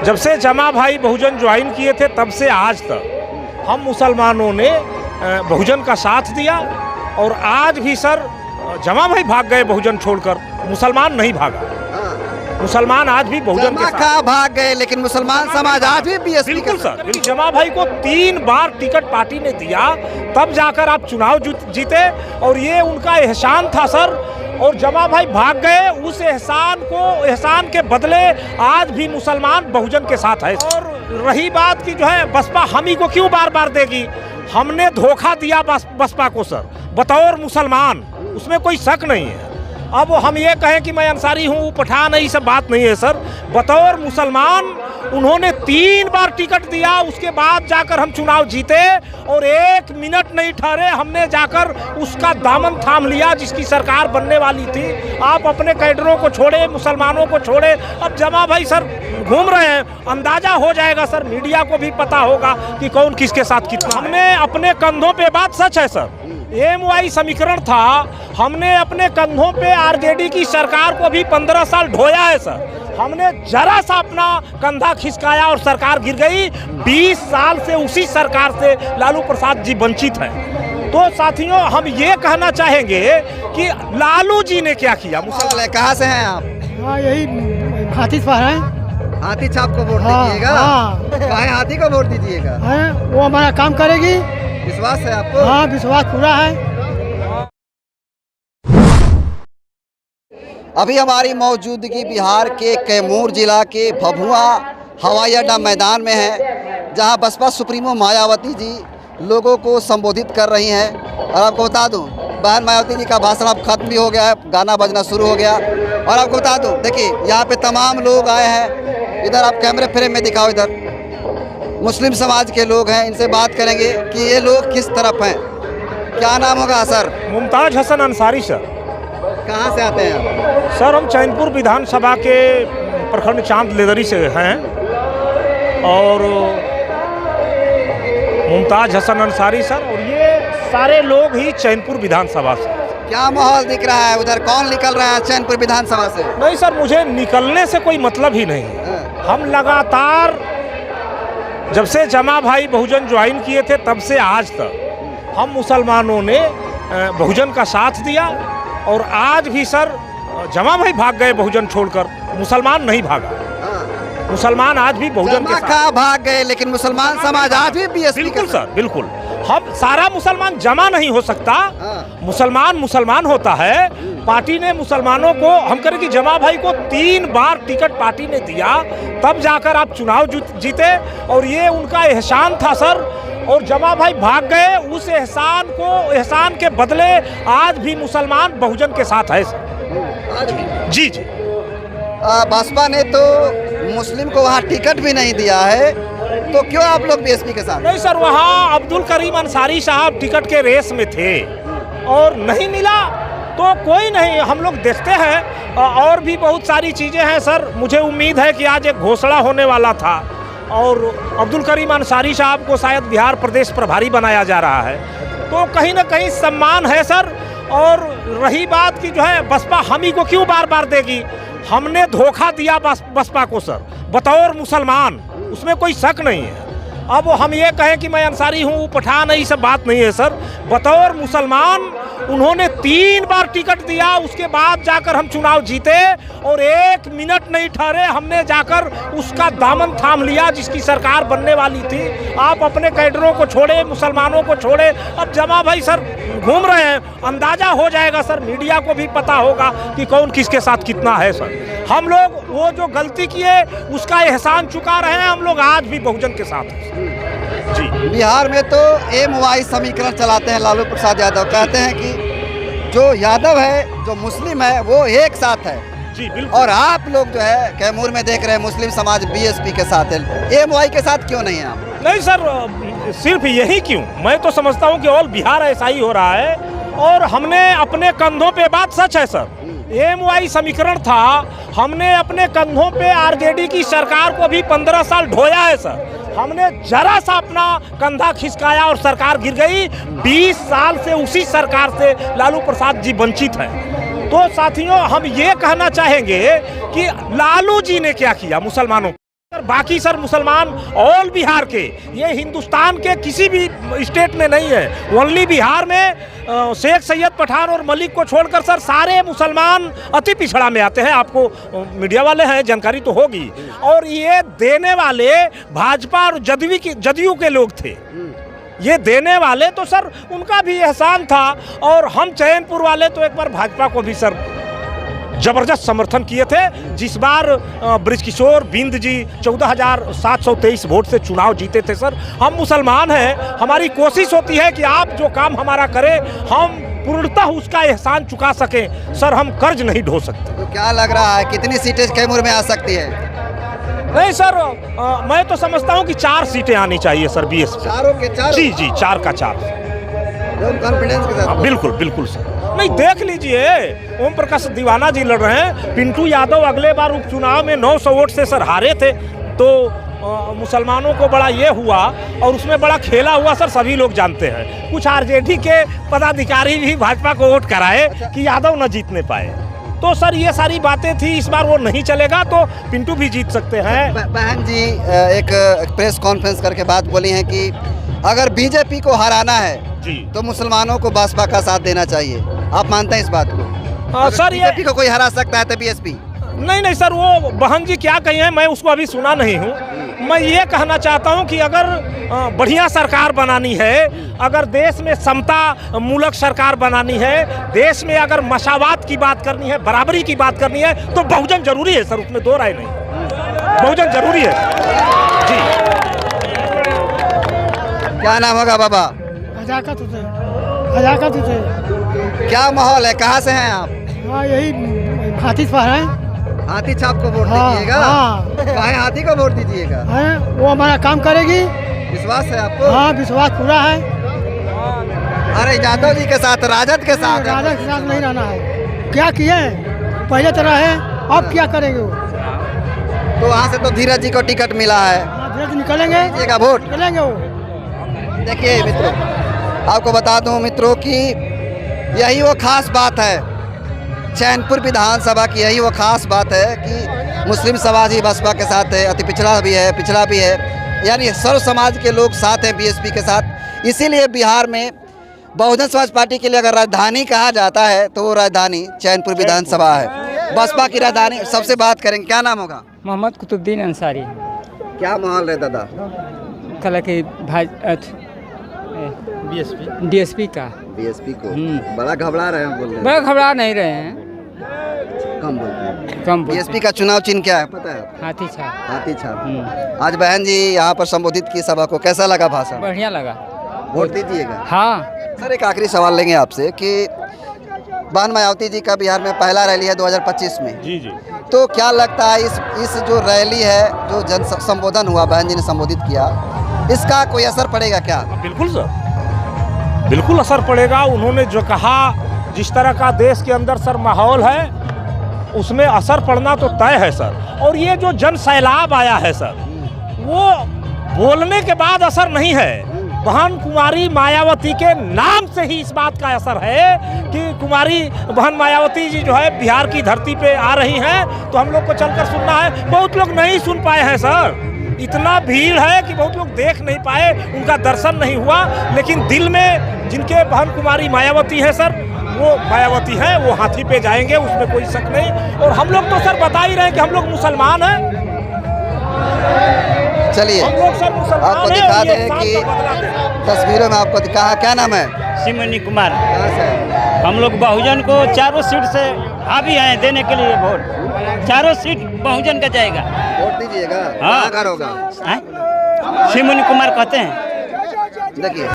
जब से जमा भाई बहुजन ज्वाइन किए थे तब से आज तक हम मुसलमानों ने बहुजन का साथ दिया। और आज भी सर जमा भाई भाग गए बहुजन छोड़कर, मुसलमान नहीं भागा। मुसलमान आज भी बहुजन के साथ भाग गए, लेकिन मुसलमान समाज आज भी बीएसपी बिल्कुल सर। जमा भाई को 3 बार टिकट पार्टी ने दिया, तब जाकर आप चुनाव जीते, और ये उनका एहसान था सर। और जमा भाई भाग गए, उस एहसान के बदले आज भी मुसलमान बहुजन के साथ है। और रही बात कि जो है बसपा हम ही को क्यों बार बार देगी, हमने धोखा दिया बसपा को सर बतौर मुसलमान, उसमें कोई शक नहीं है। अब हम ये कहें कि मैं अंसारी हूँ, पठान है, ये सब बात नहीं है सर। बतौर मुसलमान उन्होंने 3 बार टिकट दिया, उसके बाद जाकर हम चुनाव जीते, और 1 मिनट नहीं ठहरे, हमने जाकर उसका दामन थाम लिया जिसकी सरकार बनने वाली थी। आप अपने कैडरों को छोड़े, मुसलमानों को छोड़े, अब जमा भाई सर घूम रहे हैं, अंदाजा हो जाएगा सर, मीडिया को भी पता होगा कि कौन किसके साथ कितना। हमने अपने कंधों पे, बात सच है सर, MY समीकरण था, हमने अपने कंधों पे आरजेडी की सरकार को भी 15 साल ढोया है सर। हमने जरा सा अपना कंधा खिसकाया और सरकार गिर गई। 20 साल से उसी सरकार से लालू प्रसाद जी वंचित हैं। तो साथियों, हम ये कहना चाहेंगे कि लालू जी ने क्या किया। मुसलमान कहाँ से हैं आप? हाँ, यही हाथी पर हैं। हाथी छाप को वोट दीजिएगा? काहे हाथी को वोट दीजिएगा? वो हमारा काम करेगी, विश्वास है आपको? हाँ, विश्वास पूरा है। अभी हमारी मौजूदगी बिहार के कैमूर जिला के भभुआ हवाई अड्डा मैदान में है, जहां बसपा सुप्रीमो मायावती जी लोगों को संबोधित कर रही हैं। और आपको बता दूं, बहन मायावती जी का भाषण अब खत्म भी हो गया है, गाना बजना शुरू हो गया। और आपको बता दूं, देखिए यहाँ पे तमाम लोग आए हैं। इधर आप कैमरे फ्रेम में दिखाओ, इधर मुस्लिम समाज के लोग हैं, इनसे बात करेंगे कि ये लोग किस तरफ हैं। क्या नाम होगा सर? मुमताज हसन अंसारी सर। कहाँ से आते हैं आप? सर हम चैनपुर विधानसभा के प्रखंड चांद लेदरी से हैं। और मुमताज हसन अंसारी सर, और ये सारे लोग ही चैनपुर विधानसभा से। क्या माहौल दिख रहा है उधर? कौन निकल रहा है चैनपुर विधानसभा से? नहीं सर, मुझे निकलने से कोई मतलब ही नहीं है। हम लगातार जब से जमा भाई बहुजन ज्वाइन किए थे तब से आज तक हम मुसलमानों ने बहुजन का साथ दिया। और आज भी सर जमा भाई भाग गए बहुजन छोड़कर, मुसलमान नहीं भागा। मुसलमान आज भी बहुजन के साथ भाग गए, लेकिन मुसलमान समाज आज भी बीएसपी बिल्कुल सर, बिल्कुल। हम सारा मुसलमान जमा नहीं हो सकता, मुसलमान होता है। पार्टी ने मुसलमानों को, हम करें कि जमा भाई को 3 बार टिकट पार्टी ने दिया, तब जाकर आप चुनाव जीते, और ये उनका एहसान था सर। और जमा भाई भाग गए, उस एहसान के बदले आज भी मुसलमान बहुजन के साथ है सर। जी जी। बसपा ने तो मुस्लिम को वहाँ टिकट भी नहीं दिया है, तो क्यों आप लोग बीएसपी के साथ? नहीं सर, वहाँ अब्दुल करीम अंसारी साहब टिकट के रेस में थे और नहीं मिला, तो कोई नहीं, हम लोग देखते हैं। और भी बहुत सारी चीज़ें हैं सर। मुझे उम्मीद है कि आज एक घोषणा होने वाला था, और अब्दुल करीम अंसारी साहब को शायद बिहार प्रदेश प्रभारी बनाया जा रहा है, तो कहीं ना कहीं सम्मान है सर। और रही बात कि जो है बसपा हम ही को क्यों बार बार देगी, हमने धोखा दिया बसपा को सर बतौर मुसलमान, उसमें कोई शक नहीं है। अब हम ये कहें कि मैं अंसारी हूँ, पठान है, ये सब बात नहीं है सर। बतौर मुसलमान उन्होंने 3 बार टिकट दिया, उसके बाद जाकर हम चुनाव जीते, और 1 मिनट नहीं ठहरे, हमने जाकर उसका दामन थाम लिया जिसकी सरकार बनने वाली थी। आप अपने कैडरों को छोड़े, मुसलमानों को छोड़े, अब जमा भाई सर घूम रहे हैं, अंदाजा हो जाएगा सर, मीडिया को भी पता होगा कि कौन किसके साथ कितना है सर। हम लोग वो जो गलती किए उसका एहसान चुका रहे हैं, हम लोग आज भी बहुजन के साथ हैं जी। बिहार में तो MY समीकरण चलाते हैं लालू प्रसाद यादव, कहते हैं कि जो यादव है, जो मुस्लिम है, वो एक साथ है जी, बिल्कुल। और आप लोग जो है कैमूर में देख रहे हैं मुस्लिम समाज बीएसपी के साथ है, MY के साथ क्यों नहीं है आप? नहीं सर, सिर्फ यही क्यों, मैं तो समझता हूँ कि ऑल बिहार ऐसा ही हो रहा है। और हमने अपने कंधों पे, बात सच है सर, MY समीकरण था, हमने अपने कंधों पे आरजेडी की सरकार को भी 15 साल ढोया है सर। हमने जरा सा अपना कंधा खिसकाया और सरकार गिर गई। 20 साल से उसी सरकार से लालू प्रसाद जी वंचित हैं। तो साथियों, हम ये कहना चाहेंगे कि लालू जी ने क्या किया मुसलमानों बाकी सर मुसलमान ऑल बिहार के, ये हिंदुस्तान के किसी भी स्टेट में नहीं है, ओनली बिहार में शेख सैयद पठान और मलिक को छोड़कर सर सारे मुसलमान अति पिछड़ा में आते हैं। आपको मीडिया वाले हैं, जानकारी तो होगी। और ये देने वाले भाजपा और जदयू के लोग थे, ये देने वाले तो सर उनका भी एहसान था। और हम चैनपुर वाले तो एक बार भाजपा को भी सर जबरदस्त समर्थन किए थे। जिस बार बृजकिशोर बिंद जी 14,723 वोट से चुनाव जीते थे सर। हम मुसलमान हैं, हमारी कोशिश होती है कि आप जो काम हमारा करें हम पूर्णतः उसका एहसान चुका सकें। सर हम कर्ज नहीं ढो सकते। तो क्या लग रहा है कितनी सीटें कैमूर में आ सकती है? नहीं सर, मैं तो समझता हूं कि 4 सीटें आनी चाहिए सर बीएसपी। चारों के चारों? जी 4 का 4 कॉन्फिडेंस के साथ। बिल्कुल बिल्कुल सर। नहीं देख लीजिए, ओम प्रकाश दीवाना जी लड़ रहे हैं, पिंटू यादव अगले बार उपचुनाव में 900 वोट से सर हारे थे। तो मुसलमानों को बड़ा ये हुआ और उसमें बड़ा खेला हुआ सर, सभी लोग जानते हैं। कुछ आरजेडी के पदाधिकारी भी भाजपा को वोट कराए कि यादव न जीतने पाए। तो सर ये सारी बातें थी, इस बार वो नहीं चलेगा तो पिंटू भी जीत सकते हैं। बहन जी एक प्रेस कॉन्फ्रेंस करके बात बोली है कि अगर बीजेपी को हराना है जी तो मुसलमानों को बसपा का साथ देना चाहिए। आप मानते हैं इस बात को? सर ये बीजेपी को कोई हरा सकता है तो बीएसपी? नहीं सर, वो बहन जी क्या कही है मैं उसको अभी सुना नहीं हूँ। मैं ये कहना चाहता हूँ कि अगर बढ़िया सरकार बनानी है, अगर देश में समता मूलक सरकार बनानी है, देश में अगर मसावात की बात करनी है, बराबरी की बात करनी है, तो बहुजन जरूरी है सर, उसमें दो राय नहीं, बहुजन जरूरी है जी। क्या नाम होगा बाबा? हजाकत उसे क्या माहौल है, कहाँ से हैं आप? हाँ यही हाथी पर है। हाथी छाप को वोट हाँ, दीजिएगा? हाँ। काहे हाथी को वोट दीजिएगा? है वो हमारा काम करेगी। विश्वास है आपको? हाँ विश्वास पूरा है। अरे यादव जी के साथ, राजद के साथ? राजद के साथ नहीं रहना है। क्या किए हैं? पहले तरह है, अब क्या करेंगे वो? तो वहाँ से तो धीरज जी को टिकट मिला है, धीरे निकलेंगे, दीजिएगा वोट? निकलेंगे वो। देखिए मित्रों, आपको बता दूं मित्रों कि यही वो खास बात है चैनपुर विधानसभा की, यही वो खास बात है कि मुस्लिम समाज ही बसपा के साथ है, अति पिछड़ा भी है, पिछड़ा भी है, यानी सर्व समाज के लोग साथ हैं बीएसपी के साथ। इसीलिए बिहार में बहुजन समाज पार्टी के लिए अगर राजधानी कहा जाता है तो वो राजधानी चैनपुर विधानसभा है, बसपा की राजधानी। सबसे बात करेंगे, क्या नाम होगा? मोहम्मद कुतुबुद्दीन अंसारी। क्या माहौल है दादा? कल के डीएसपी का बीएसपी को बड़ा घबरा रहे हैं, बोल रहे हैं? बड़ा घबरा नहीं रहे हैं, कम बोलते हैं। कम बीएसपी का चुनाव चिन्ह क्या है पता है? हाथी छाप। हाथी छाप। आज बहन जी यहाँ पर संबोधित की सभा को, कैसा लगा भाषण? बढ़िया लगा। वोट दीजिएगा? हाँ सर एक आखिरी सवाल लेंगे आपसे कि बहन मायावती जी का बिहार में पहला रैली है 2025 में। जी तो क्या लगता है इस जो रैली है, जो जन संबोधन हुआ, बहन जी ने संबोधित किया, इसका कोई असर पड़ेगा क्या? बिल्कुल सर, बिल्कुल असर पड़ेगा। उन्होंने जो कहा, जिस तरह का देश के अंदर सर माहौल है, उसमें असर पड़ना तो तय है सर। और ये जो जन सैलाब आया है सर, वो बोलने के बाद असर नहीं है, बहन कुमारी मायावती के नाम से ही इस बात का असर है कि कुमारी बहन मायावती जी जो है बिहार की धरती पे आ रही हैं। तो हम लोग को चलकर सुनना है। बहुत लोग नहीं सुन पाए हैं सर, इतना भीड़ है कि बहुत लोग देख नहीं पाए, उनका दर्शन नहीं हुआ। लेकिन दिल में जिनके बहन कुमारी मायावती है सर, वो मायावती है, वो हाथी पे जाएंगे, उसमें कोई शक नहीं। और हम लोग तो सर बता ही रहे हैं कि हम लोग मुसलमान हैं। चलिए हम लोग सर मुसलमान आपको हैं दिखा और ये दें शान कि का बदला दें। तस्वीरों में आपको दिखा। क्या नाम है? सिमनी कुमार। कहाँ से है? हम लोग बहुजन को चारों सीट से हावी हैं देने के लिए वोट। चारों सीट बहुजन का जाएगा। वोट दीजिएगा? हाँ। कहाँ घर होगा? सिमनी कुमार कहते हैं। देखिए